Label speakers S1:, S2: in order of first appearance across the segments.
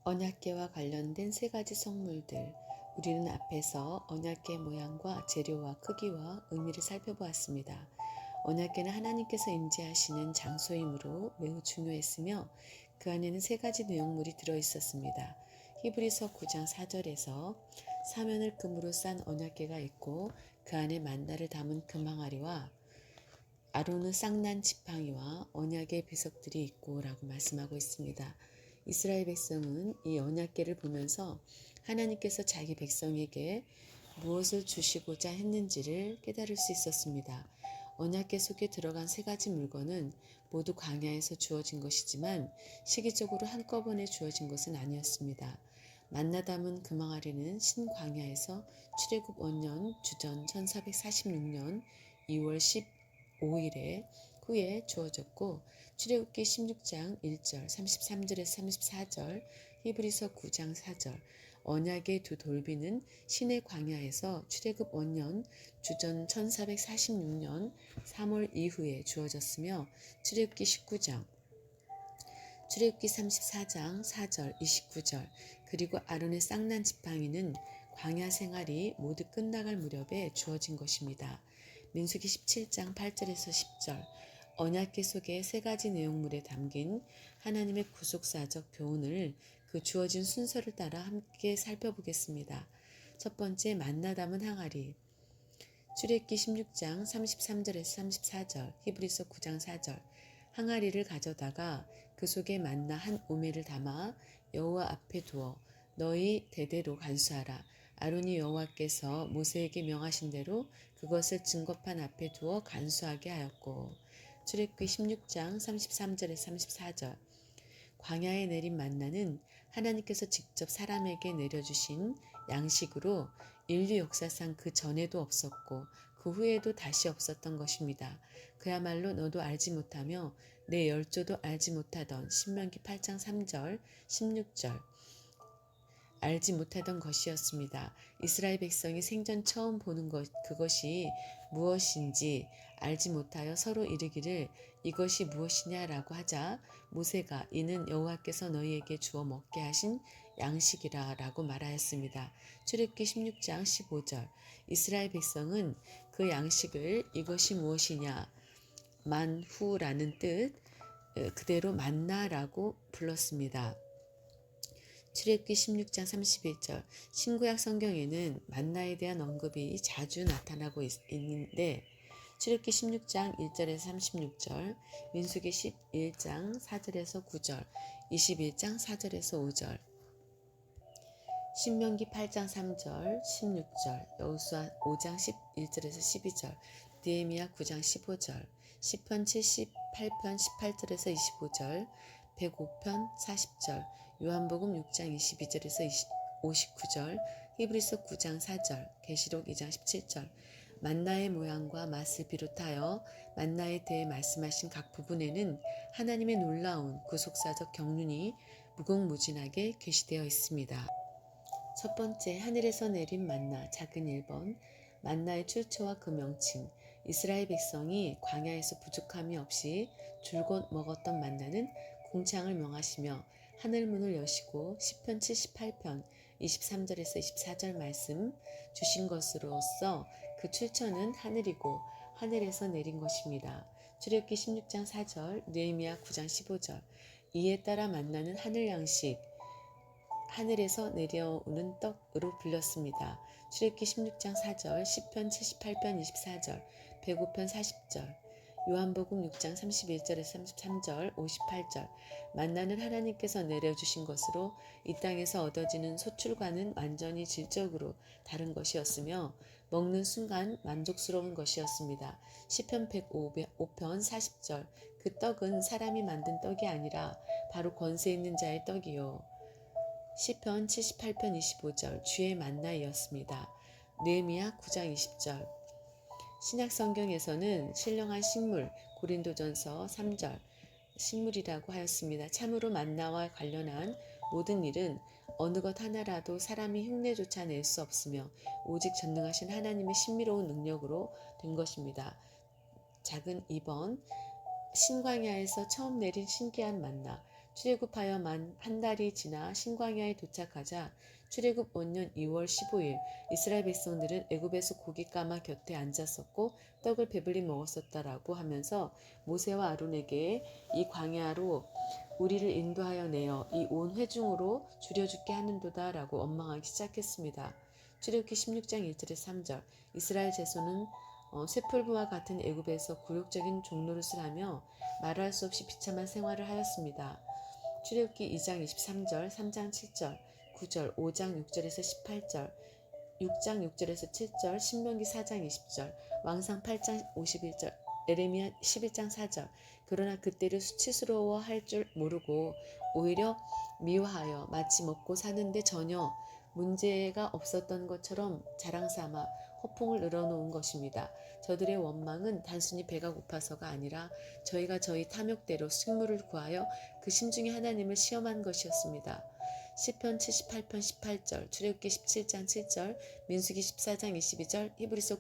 S1: 언약궤와 관련된 세 가지 성물들. 우리는 앞에서 언약궤 모양과 재료와 크기와 의미를 살펴보았습니다. 언약궤는 하나님께서 임재하시는 장소이므로 매우 중요했으며 그 안에는 세 가지 내용물이 들어있었습니다. 히브리서 9장 4절에서 사면을 금으로 싼 언약궤가 있고 그 안에 만나를 담은 금항아리와 아론의 쌍난 지팡이와 언약의 비석들이 있고 라고 말씀하고 있습니다. 이스라엘 백성은 이 언약궤를 보면서 하나님께서 자기 백성에게 무엇을 주시고자 했는지를 깨달을 수 있었습니다. 언약궤 속에 들어간 세 가지 물건은 모두 광야에서 주어진 것이지만 시기적으로 한꺼번에 주어진 것은 아니었습니다. 만나 담은 금항아리는 신광야에서 출애굽 원년 주전 1446년 2월 15일에 후에 주어졌고 출애굽기 16장 1절 33절에서 34절 히브리서 9장 4절 언약의 두 돌비는 신의 광야에서 출애굽 원년 주전 1446년 3월 이후에 주어졌으며 출애굽기 19장 출애굽기 34장 4절 29절 그리고 아론의 쌍난 지팡이는 광야 생활이 모두 끝나갈 무렵에 주어진 것입니다. 민수기 17장 8절에서 10절 언약궤 속의 세 가지 내용물에 담긴 하나님의 구속사적 교훈을 그 주어진 순서를 따라 함께 살펴보겠습니다. 첫 번째, 만나 담은 항아리. 출애굽기 16장 33절에서 34절 히브리서 9장 4절 항아리를 가져다가 그 속에 만나 한 오멜을 담아 여호와 앞에 두어 너희 대대로 간수하라. 아론이 여호와께서 모세에게 명하신 대로 그것을 증거판 앞에 두어 간수하게 하였고 출애굽기 16장 33절에서 34절 광야에 내린 만나는 하나님께서 직접 사람에게 내려주신 양식으로 인류 역사상 그 전에도 없었고 그 후에도 다시 없었던 것입니다. 그야말로 너도 알지 못하며 내 열조도 알지 못하던 신명기 8장 3절 16절 알지 못하던 것이었습니다. 이스라엘 백성이 생전 처음 보는 그것이 무엇인지 알지 못하여 서로 이르기를 이것이 무엇이냐라고 하자 모세가 이는 여호와께서 너희에게 주어 먹게 하신 양식이라 라고 말하였습니다. 출애굽기 16장 15절 이스라엘 백성은 그 양식을 이것이 무엇이냐 만후라는 뜻 그대로 만나라고 불렀습니다. 출애굽기 16장 31절 신구약 성경에는 만나에 대한 언급이 자주 나타나고 있는데 출애굽기 16장 1절에서 36절 민수기 11장 4절에서 9절 21장 4절에서 5절 신명기 8장 3절 16절 여호수아 5장 11절에서 12절 느헤미야 9장 15절 시편 78편 18절에서 25절 105편 40절 요한복음 6장 22절에서 59절 히브리서 9장 4절 계시록 2장 17절 만나의 모양과 맛을 비롯하여 만나에 대해 말씀하신 각 부분에는 하나님의 놀라운 구속사적 경륜이 무궁무진하게 게시되어 있습니다. 첫 번째, 하늘에서 내린 만나 작은 1번 만나의 출처와 그 명칭 이스라엘 백성이 광야에서 부족함이 없이 줄곧 먹었던 만나는 공창을 명하시며 하늘문을 여시고 시편 78편 23절에서 24절 말씀 주신 것으로서 그 출처는 하늘이고 하늘에서 내린 것입니다. 출애굽기 16장 4절 느헤미야 9장 15절 이에 따라 만나는 하늘 양식 하늘에서 내려오는 떡으로 불렸습니다. 출애굽기 16장 4절, 시편 78편 24절, 105편 40절, 요한복음 6장 31절에서 33절, 58절 만나는 하나님께서 내려주신 것으로 이 땅에서 얻어지는 소출과는 완전히 질적으로 다른 것이었으며 먹는 순간 만족스러운 것이었습니다. 시편 105편 40절 그 떡은 사람이 만든 떡이 아니라 바로 권세 있는 자의 떡이요. 시편 78편 25절 주의 만나이었습니다. 느헤미야 9장 20절 신약 성경에서는 신령한 식물 고린도전서 3절 식물이라고 하였습니다. 참으로 만나와 관련한 모든 일은 어느 것 하나라도 사람이 흉내조차 낼 수 없으며 오직 전능하신 하나님의 신비로운 능력으로 된 것입니다. 작은 2번 신광야에서 처음 내린 신기한 만나 출애굽하여 만 한 달이 지나 신광야에 도착하자 출애굽 원년 2월 15일 이스라엘 백성들은 애굽에서 고기 까마 곁에 앉았었고 떡을 배불리 먹었었다라고 하면서 모세와 아론에게 이 광야로 우리를 인도하여 내어 이 온 회중으로 줄여 죽게 하는도다라고 원망하기 시작했습니다. 출애굽기 16장 1절에서 3절 이스라엘 자손은 쇠풀부와 같은 애굽에서 굴욕적인 종노릇을 하며 말할 수 없이 비참한 생활을 하였습니다. 출애굽기 2장 23절, 3장 7절, 9절, 5장 6절에서 18절, 6장 6절에서 7절, 신명기 4장 20절, 왕상 8장 51절, 에레미야 11장 4절. 그러나 그때를 수치스러워 할 줄 모르고 오히려 미워하여 마치 먹고 사는데 전혀 문제가 없었던 것처럼 자랑삼아 허풍을 늘어놓은 것입니다. 저들의 원망은 단순히 배가 고파서가 아니라 저희가 저희 탐욕대로 식물을 구하여 그 심중에 하나님을 시험한 것이었습니다. 시편 78편 18절, 출애굽기 17장 7절, 민수기 14장 22절, 히브리서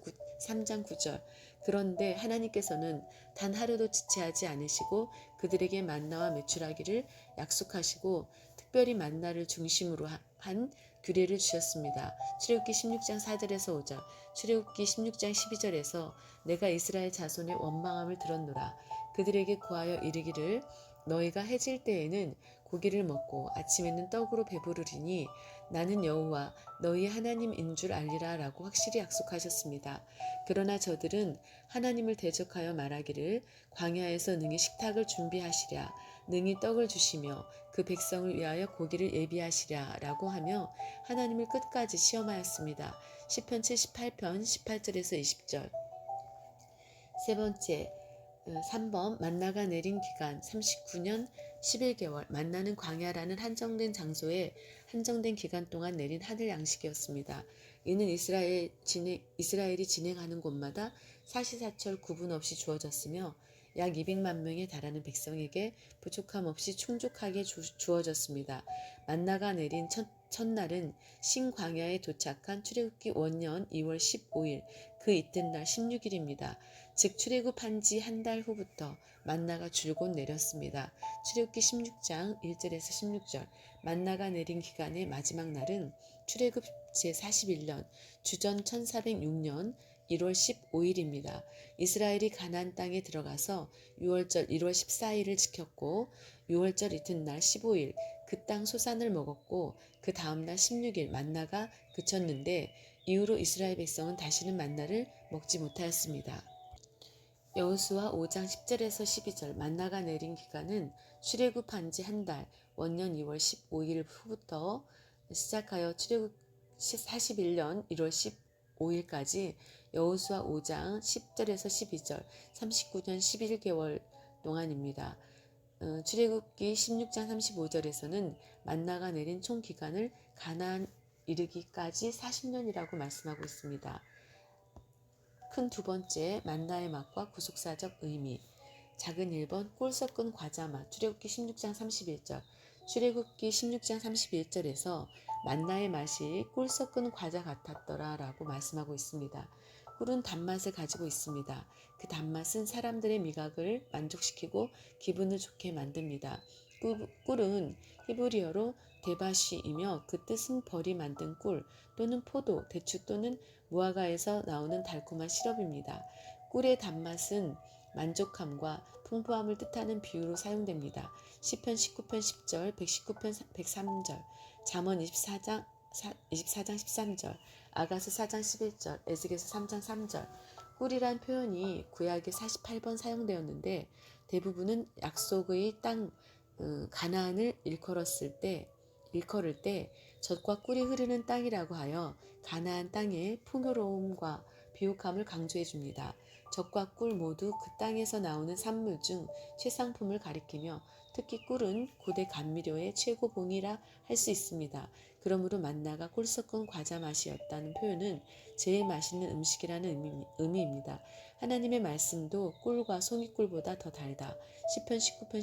S1: 3장 9절. 그런데 하나님께서는 단 하루도 지체하지 않으시고 그들에게 만나와 매출하기를 약속하시고 특별히 만나를 중심으로 한 규례를 주셨습니다. 출애굽기 16장 4절에서 5절, 출애굽기 16장 12절에서 내가 이스라엘 자손의 원망함을 들었노라. 그들에게 구하여 이르기를 너희가 해질 때에는 고기를 먹고 아침에는 떡으로 배부르리니 나는 여호와 너희 하나님인 줄 알리라 라고 확실히 약속하셨습니다. 그러나 저들은 하나님을 대적하여 말하기를 광야에서 능히 식탁을 준비하시랴 능히 떡을 주시며 그 백성을 위하여 고기를 예비하시랴 라고 하며 하나님을 끝까지 시험하였습니다. 시편 78편 18절에서 20절. 세 번째 3번 만나가 내린 기간 39년 11개월 만나는 광야라는 한정된 장소에 한정된 기간 동안 내린 하늘 양식이었습니다. 이는 이스라엘이 진행하는 곳마다 사시사철 구분 없이 주어졌으며 약 200만 명에 달하는 백성에게 부족함 없이 충족하게 주어졌습니다. 만나가 내린 첫날은 신광야에 도착한 출애굽기 원년 2월 15일 그 이튿날 16일입니다. 즉 출애굽한 지 한 달 후부터 만나가 줄곧 내렸습니다. 출애굽기 16장 1절에서 16절 만나가 내린 기간의 마지막 날은 출애굽 제41년 주전 1406년 1월 15일입니다. 이스라엘이 가나안 땅에 들어가서 6월절 1월 14일을 지켰고 6월절 이튿날 15일 그 땅 소산을 먹었고 그 다음날 16일 만나가 그쳤는데 이후로 이스라엘 백성은 다시는 만나를 먹지 못하였습니다. 여호수아 5장 10절에서 12절 만나가 내린 기간은 출애굽한 지 한 달 원년 2월 15일 후부터 시작하여 출애굽 41년 1월 15일까지 여호수아 5장 10절에서 12절 39년 11개월 동안입니다. 출애굽기 16장 35절에서는 만나가 내린 총 기간을 가나안 이르기까지 40년이라고 말씀하고 있습니다. 큰 두 번째 만나의 맛과 구속사적 의미. 작은 1번 꿀 섞은 과자 맛. 출애굽기 16장 31절. 출애굽기 16장 31절에서 만나의 맛이 꿀 섞은 과자 같았더라 라고 말씀하고 있습니다. 꿀은 단맛을 가지고 있습니다. 그 단맛은 사람들의 미각을 만족시키고 기분을 좋게 만듭니다. 꿀은 히브리어로 데바시이며 그 뜻은 벌이 만든 꿀 또는 포도, 대추 또는 무화과에서 나오는 달콤한 시럽입니다. 꿀의 단맛은 만족함과 풍부함을 뜻하는 비유로 사용됩니다. 시편 19편 10절, 119편 103절, 잠언 24장 13절, 아가서 4장 11절, 에스겔서 3장 3절. 꿀이란 표현이 구약에 48번 사용되었는데 대부분은 약속의 땅 가나안을 일컬을 때 젖과 꿀이 흐르는 땅이라고 하여 가나안 땅의 풍요로움과 비옥함을 강조해 줍니다. 젖과 꿀 모두 그 땅에서 나오는 산물 중 최상품을 가리키며 특히 꿀은 고대 감미료의 최고봉이라 할 수 있습니다. 그러므로 만나가 꿀 섞은 과자 맛이었다는 표현은 제일 맛있는 음식이라는 의미입니다. 하나님의 말씀도 꿀과 송이꿀보다 더 달다. 시편 19편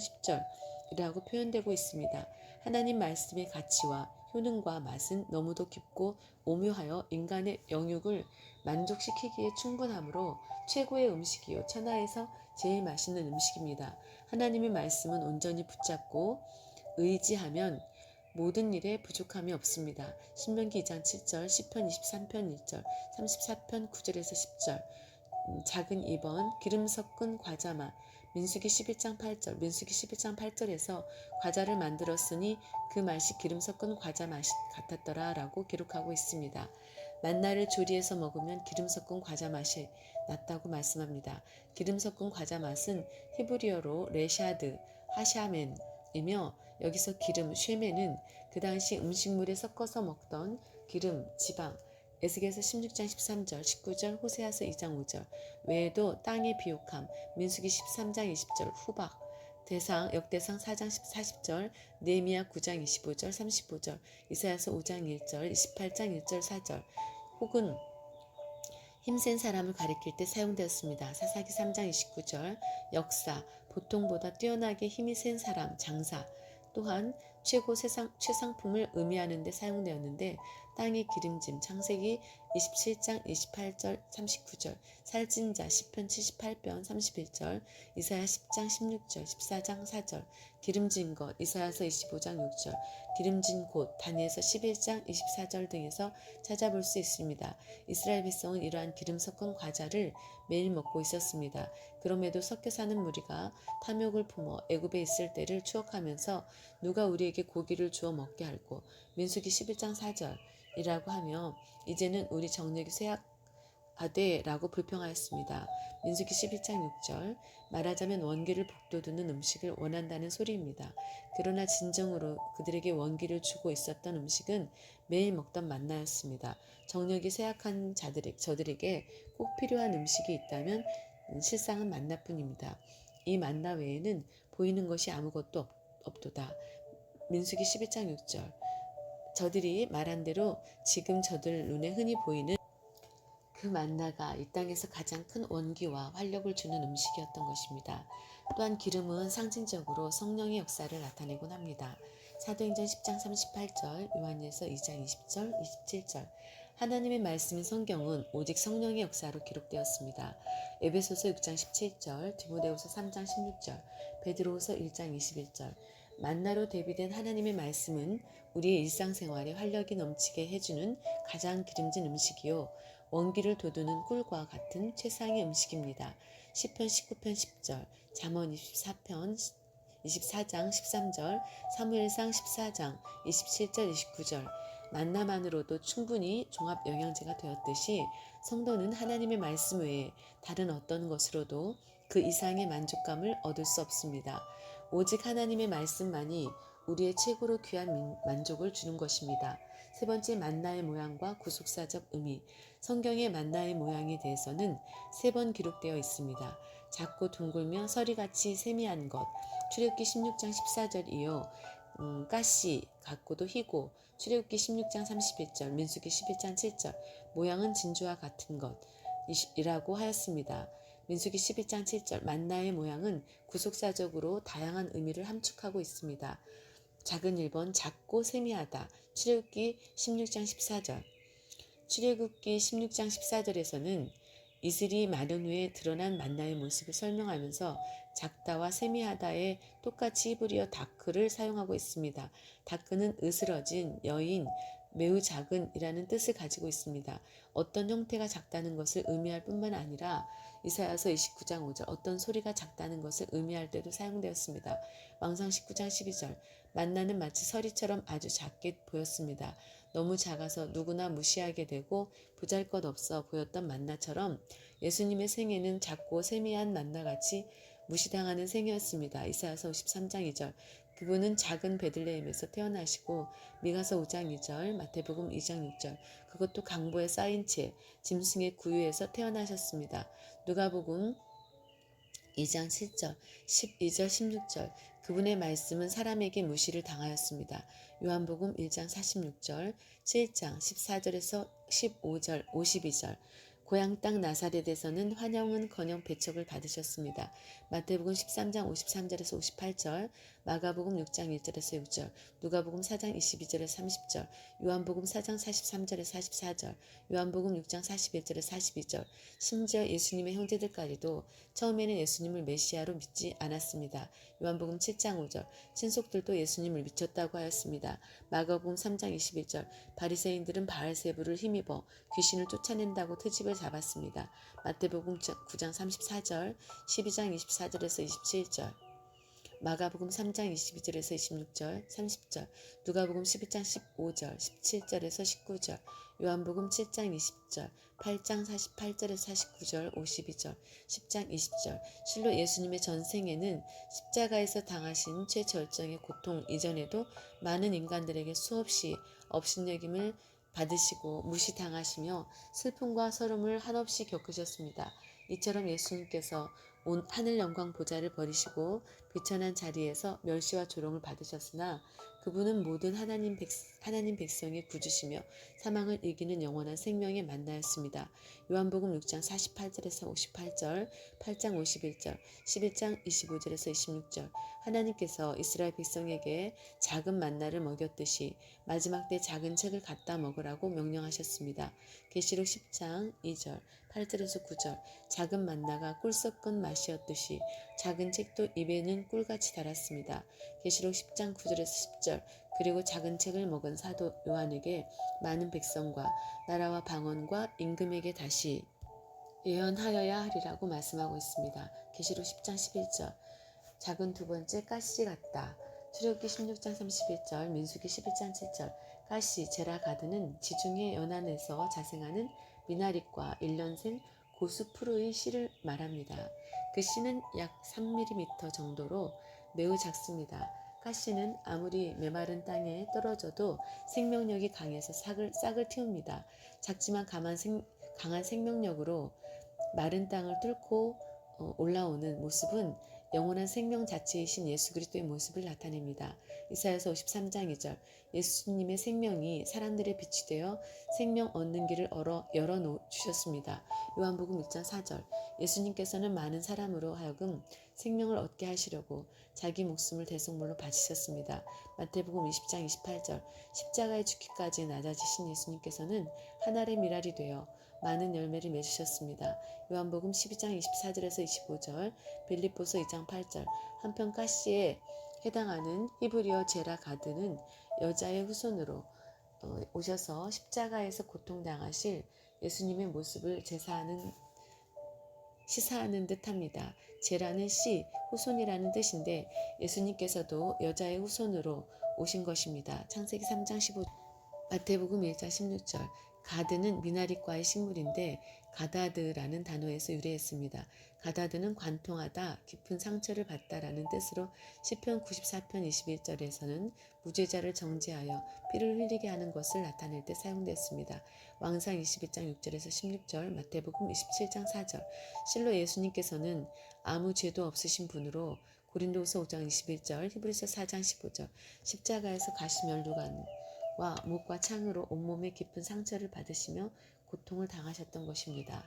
S1: 10절이라고 표현되고 있습니다. 하나님 말씀의 가치와 효능과 맛은 너무도 깊고 오묘하여 인간의 영육을 만족시키기에 충분하므로 최고의 음식이요 천하에서 제일 맛있는 음식입니다. 하나님의 말씀은 온전히 붙잡고 의지하면 모든 일에 부족함이 없습니다. 신명기 2장 7절, 시편 23편 1절, 34편 9절에서 10절. 작은 2번 기름 섞은 과자 맛. 민수기 11장 8절, 민수기 11장 8절에서 과자를 만들었으니 그 맛이 기름 섞은 과자 맛이 같았더라 라고 기록하고 있습니다. 만나를 조리해서 먹으면 기름 섞은 과자 맛이 낫다고 말씀합니다. 기름 섞은 과자 맛은 히브리어로 레샤드, 하샤멘이며 여기서 기름, 쉐멘은 그 당시 음식물에 섞어서 먹던 기름, 지방, 에스겔서 16장 13절, 19절, 호세아서 2장 5절 외에도 땅의 비옥함, 민수기 13장 20절, 후박, 대상, 역대상 4장 40절, 느헤미야 9장 25절, 35절, 이사야서 5장 1절, 28장 1절, 4절 혹은 힘센 사람을 가리킬 때 사용되었습니다. 사사기 3장 29절, 역사, 보통보다 뛰어나게 힘이 센 사람, 장사, 또한 최상품을 의미하는 데 사용되었는데 땅의 기름짐, 창세기 27장 28절 39절, 살찐자, 시편 78편 31절, 이사야 10장 16절, 14장 4절, 기름진 것, 이사야서 25장 6절, 기름진 곳, 다니엘서 11장 24절 등에서 찾아볼 수 있습니다. 이스라엘 백성은 이러한 기름 섞은 과자를 매일 먹고 있었습니다. 그럼에도 섞여 사는 무리가 탐욕을 품어 애굽에 있을 때를 추억하면서 누가 우리에게 고기를 주어 먹게 할꼬. 민수기 11장 4절이라고 하며 이제는 우리 정력이 쇠약하되 라고 불평하였습니다. 민수기 11장 6절 말하자면 원기를 북돋우는 음식을 원한다는 소리입니다. 그러나 진정으로 그들에게 원기를 주고 있었던 음식은 매일 먹던 만나였습니다. 정력이 쇠약한 저들에게 꼭 필요한 음식이 있다면 실상은 만나뿐입니다. 이 만나 외에는 보이는 것이 아무것도 없도다. 민수기 11장 6절 저들이 말한 대로 지금 저들 눈에 흔히 보이는 그 만나가 이 땅에서 가장 큰 원기와 활력을 주는 음식이었던 것입니다. 또한 기름은 상징적으로 성령의 역사를 나타내곤 합니다. 사도행전 10장 38절, 요한일서 2장 20절, 27절 하나님의 말씀인 성경은 오직 성령의 역사로 기록되었습니다. 에베소서 6장 17절, 디모데후서 3장 16절, 베드로후서 1장 21절 만나로 대비된 하나님의 말씀은 우리의 일상생활에 활력이 넘치게 해주는 가장 기름진 음식이요 원기를 돋우는 꿀과 같은 최상의 음식입니다. 시편 19편 10절, 잠언 24장 13절, 사무엘상 14장 27절 29절 만나만으로도 충분히 종합 영양제가 되었듯이 성도는 하나님의 말씀 외에 다른 어떤 것으로도 그 이상의 만족감을 얻을 수 없습니다. 오직 하나님의 말씀만이 우리의 최고로 귀한 만족을 주는 것입니다. 세 번째 만나의 모양과 구속사적 의미. 성경의 만나의 모양에 대해서는 3번 기록되어 있습니다. 작고 둥글며 서리같이 세미한 것. 출애굽기 16장 14절이요. 가시 같고도 희고. 출애굽기 16장 31절, 민수기 11장 7절. 모양은 진주와 같은 것이라고 하였습니다. 민수기 11장 7절 만나의 모양은 구속사적으로 다양한 의미를 함축하고 있습니다. 작은 1번 작고 세미하다. 출애굽기 16장 14절 출애굽기 16장 14절에서는 이슬이 마른 후에 드러난 만나의 모습을 설명하면서 작다와 세미하다에 똑같이 히브리어 다크를 사용하고 있습니다. 다크는 으스러진, 여인, 매우 작은이라는 뜻을 가지고 있습니다. 어떤 형태가 작다는 것을 의미할 뿐만 아니라 이사야서 29장 5절 어떤 소리가 작다는 것을 의미할 때도 사용되었습니다. 왕상 19장 12절 만나는 마치 서리처럼 아주 작게 보였습니다. 너무 작아서 누구나 무시하게 되고 보잘것없어 보였던 만나처럼 예수님의 생애는 작고 세미한 만나같이 무시당하는 생이었습니다. 이사야서 53장 2절 그분은 작은 베들레헴에서 태어나시고 미가서 5장 2절 마태복음 2장 6절 그것도 강보에 쌓인 채 짐승의 구유에서 태어나셨습니다. 누가복음 2장 7절 12절 16절 그분의 말씀은 사람에게 무시를 당하였습니다. 요한복음 1장 46절 7장 14절에서 15절 52절 고향 땅 나사렛에서는 환영은커녕 배척을 받으셨습니다. 마태복음 13장 53절에서 58절 마가복음 6장 1절에서 6절, 누가복음 4장 22절에서 30절, 요한복음 4장 43절에서 44절, 요한복음 6장 41절에서 42절, 심지어 예수님의 형제들까지도 처음에는 예수님을 메시아로 믿지 않았습니다. 요한복음 7장 5절, 친속들도 예수님을 미쳤다고 하였습니다. 마가복음 3장 21절, 바리새인들은 바알세부를 힘입어 귀신을 쫓아낸다고 트집을 잡았습니다. 마태복음 9장 34절, 12장 24절에서 27절, 마가복음 3장 22절에서 26절, 30절, 누가복음 11장 15절, 17절에서 19절, 요한복음 7장 20절, 8장 48절에서 49절, 52절, 10장 20절. 실로 예수님의 전생에는 십자가에서 당하신 최절정의 고통 이전에도 많은 인간들에게 수없이 업신여김을 받으시고 무시당하시며 슬픔과 서름을 한없이 겪으셨습니다. 이처럼 예수님께서 온 하늘 영광 보좌를 버리시고 비천한 자리에서 멸시와 조롱을 받으셨으나 그분은 모든 하나님 백성의 구주시며 사망을 이기는 영원한 생명의 만나였습니다. 요한복음 6장 48절에서 58절, 8장 51절, 11장 25절에서 26절. 하나님께서 이스라엘 백성에게 작은 만나를 먹였듯이 마지막 때 작은 책을 갖다 먹으라고 명령하셨습니다. 계시록 10장 2절, 8절에서 9절. 작은 만나가 꿀 섞은 맛이었듯이 작은 책도 입에는 꿀같이 달았습니다. 계시록 10장 9절에서 10절. 그리고 작은 책을 먹은 사도 요한에게 많은 백성과 나라와 방언과 임금에게 다시 예언하여야 하리라고 말씀하고 있습니다. 계시록 10장 11절. 작은 두 번째 가시 같다. 출애굽기 16장 31절, 민수기 11장 7절. 가시, 제라가드는 지중해 연안에서 자생하는 미나릿과 1년생 고수프루의 씨를 말합니다. 그 씨는 약 3mm 정도로 매우 작습니다. 가시는 아무리 메마른 땅에 떨어져도 생명력이 강해서 싹을 틔웁니다. 작지만 강한 생명력으로 마른 땅을 뚫고 올라오는 모습은 영원한 생명 자체이신 예수 그리스도의 모습을 나타냅니다. 이사야서 53장 2절. 예수님의 생명이 사람들의 빛이 되어 생명 얻는 길을 열어주셨습니다. 요한복음 1장 4절. 예수님께서는 많은 사람으로 하여금 생명을 얻게 하시려고 자기 목숨을 대속물로 바치셨습니다. 마태복음 20장 28절. 십자가에 죽기까지 낮아지신 예수님께서는 하늘의 미랄이 되어 많은 열매를 맺으셨습니다. 요한복음 12장 24절에서 25절, 빌립보서 2장 8절. 한편 가시에 해당하는 히브리어 제라가드는 여자의 후손으로 오셔서 십자가에서 고통당하실 예수님의 모습을 시사하는 듯합니다. 제라는 씨, 후손이라는 뜻인데 예수님께서도 여자의 후손으로 오신 것입니다. 창세기 3장 15절, 마태복음 1장 16절. 가드는 미나릿과의 식물인데 가다드라는 단어에서 유래했습니다. 가다드는 관통하다, 깊은 상처를 받다라는 뜻으로 시편 94편 21절에서는 무죄자를 정죄하여 피를 흘리게 하는 것을 나타낼 때 사용됐습니다. 왕상 21장 6절에서 16절, 마태복음 27장 4절. 실로 예수님께서는 아무 죄도 없으신 분으로 고린도후서 5장 21절, 히브리서 4장 15절, 십자가에서 가시면류관과 목과 창으로 온몸에 깊은 상처를 받으시며 고통을 당하셨던 것입니다.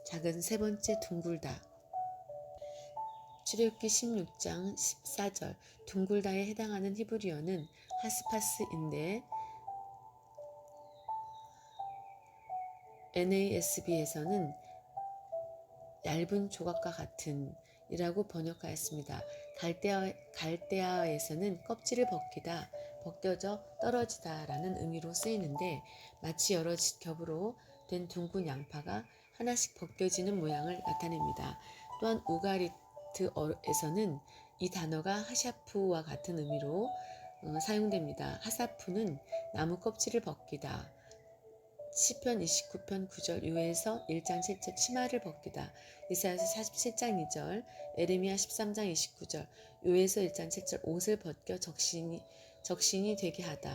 S1: 작은 세 번째 둥글다. 출애굽기 16장 14절. 둥글다에 해당하는 히브리어는 하스파스인데 NASB에서는 얇은 조각과 같은 이라고 번역하였습니다. 갈대아에서는 껍질을 벗겨져 떨어지다 라는 의미로 쓰이는데 마치 여러 겹으로 된 둥근 양파가 하나씩 벗겨지는 모양을 나타냅니다. 또한 우가리트어에서는 이 단어가 하샤프와 같은 의미로 사용됩니다. 하사프는 나무 껍질을 벗기다. 시편 29편 9절, 요엘서 1장 7절 치마를 벗기다. 이사야서 47장 2절, 에레미야 13장 29절, 요엘서 1장 7절 옷을 벗겨 적신이 되게 하다.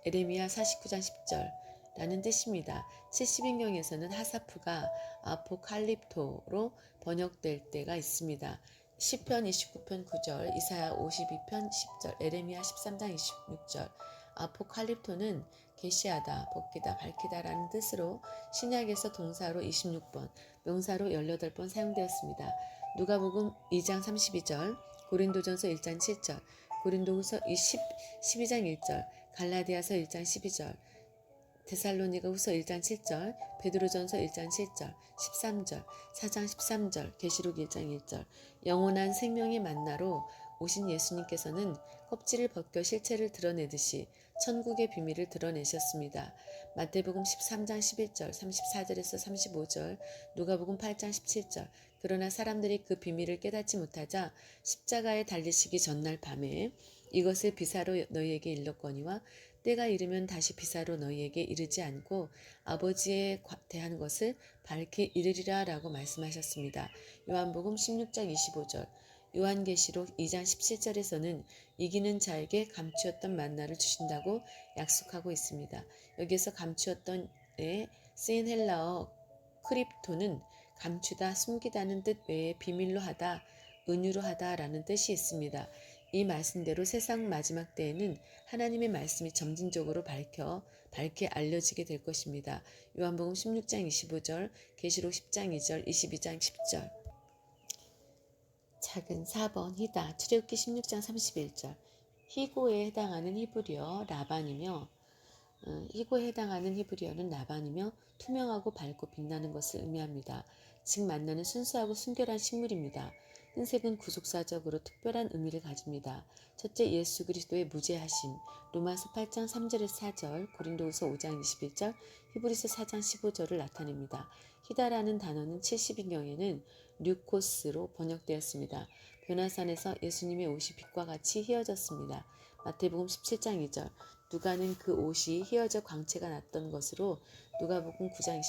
S1: 에레미야 49장 10절 라는 뜻입니다. 70인경에서는 하사프가 아포칼립토로 번역될 때가 있습니다. 시편 29편 9절, 이사야 52편 10절, 에레미야 13장 26절. 아포칼립토는 계시하다, 벗기다, 밝히다 라는 뜻으로 신약에서 동사로 26번, 명사로 18번 사용되었습니다. 누가복음 2장 32절, 고린도전서 1장 7절, 고린도후서 12장 1절, 갈라디아서 1장 12절, 데살로니가후서 1장 7절, 베드로전서 1장 7절, 13절, 4장 13절, 계시록 1장 1절. 영원한 생명의 만나로 오신 예수님께서는 껍질을 벗겨 실체를 드러내듯이 천국의 비밀을 드러내셨습니다. 마태복음 13장 11절, 34절에서 35절, 누가복음 8장 17절. 그러나 사람들이 그 비밀을 깨닫지 못하자 십자가에 달리시기 전날 밤에 이것을 비사로 너희에게 일렀거니와 때가 이르면 다시 비사로 너희에게 이르지 않고 아버지에 대한 것을 밝히 이르리라 라고 말씀하셨습니다. 요한복음 16장 25절, 요한계시록 2장 17절에서는 이기는 자에게 감추었던 만나를 주신다고 약속하고 있습니다. 여기에서 감추었던에 쓰인 헬라어 크립토는 감추다, 숨기다는 뜻 외에 비밀로 하다, 은유로 하다라는 뜻이 있습니다. 이 말씀대로 세상 마지막 때에는 하나님의 말씀이 점진적으로 밝게 알려지게 될 것입니다. 요한복음 16장 25절, 계시록 10장 2절, 22장 10절. 작은 4번 히다, 출애굽기 16장 31절. 히고에 해당하는 히브리어 라반이며 히고에 해당하는 히브리어는 라반이며 투명하고 밝고 빛나는 것을 의미합니다. 즉 만나는 순수하고 순결한 식물입니다. 흰색은 구속사적으로 특별한 의미를 가집니다. 첫째, 예수 그리스도의 무죄하심, 로마서 8장 3절에서 4절, 고린도후서 5장 21절, 히브리서 4장 15절을 나타냅니다. 히다라는 단어는 70인경에는 류코스로 번역되었습니다. 변화산에서 예수님의 옷이 빛과 같이 휘어졌습니다. 마태복음 17장 2절, 누가는 그 옷이 휘어져 광채가 났던 것으로 누가복음 9장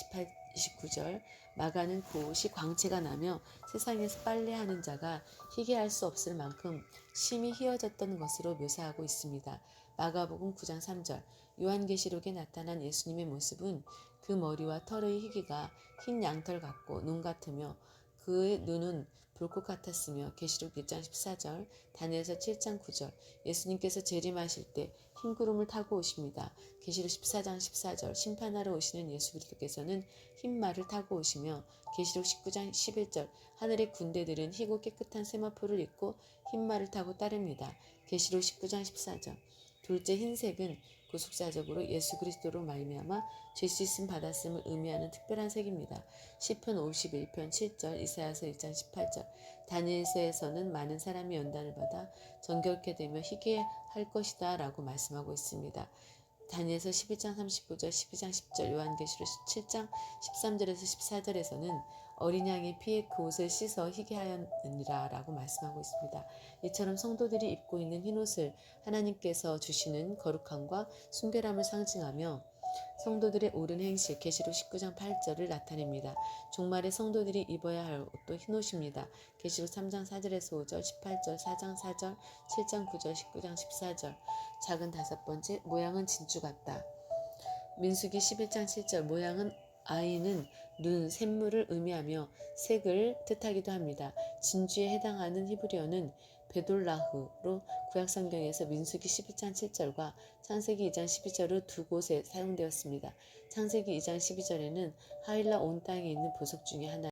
S1: 29절, 마가는 그 옷이 광채가 나며 세상에서 빨래하는 자가 희게 할 수 없을 만큼 심히 휘어졌던 것으로 묘사하고 있습니다. 마가복음 9장 3절, 요한계시록에 나타난 예수님의 모습은 그 머리와 털의 희기가 흰 양털 같고 눈 같으며 그의 눈은 불꽃 같았으며 계시록 1장 14절, 다니엘서 7장 9절, 예수님께서 재림하실 때 흰 구름을 타고 오십니다. 계시록 14장 14절, 심판하러 오시는 예수 그리스도께서는 흰 말을 타고 오시며 계시록 19장 11절, 하늘의 군대들은 희고 깨끗한 세마포를 입고 흰 말을 타고 따릅니다. 계시록 19장 14절. 둘째, 흰색은 구속사적으로 예수 그리스도로 말미암아 죄 씻음 받았음을 의미하는 특별한 색입니다. 시편 51편 7절, 이사야서 1장 18절, 다니엘서에서는 많은 사람이 연단을 받아 정결케 되며 희게 할 것이다 라고 말씀하고 있습니다. 다니엘서 11장 39절, 12장 10절, 요한계시록 17장 13절에서 14절에서는 어린 양의 피에 그 옷을 씻어 희게 하였느니라 라고 말씀하고 있습니다. 이처럼 성도들이 입고 있는 흰옷을 하나님께서 주시는 거룩함과 순결함을 상징하며 성도들의 옳은 행실, 계시록 19장 8절을 나타냅니다. 종말에 성도들이 입어야 할 옷도 흰옷입니다. 계시록 3장 4절에서 5절, 18절, 4장 4절, 7장 9절, 19장 14절. 작은 다섯 번째, 모양은 진주 같다. 민수기 11장 7절, 모양은 아이는 눈, 샘물을 의미하며 색을 뜻하기도 합니다. 진주에 해당하는 히브리어는 베돌라흐로 구약성경에서 민수기 11장 7절과 창세기 2장 12절로 두 곳에 사용되었습니다. 창세기 2장 12절에는 하일라 온 땅에 있는 보석 중에 하나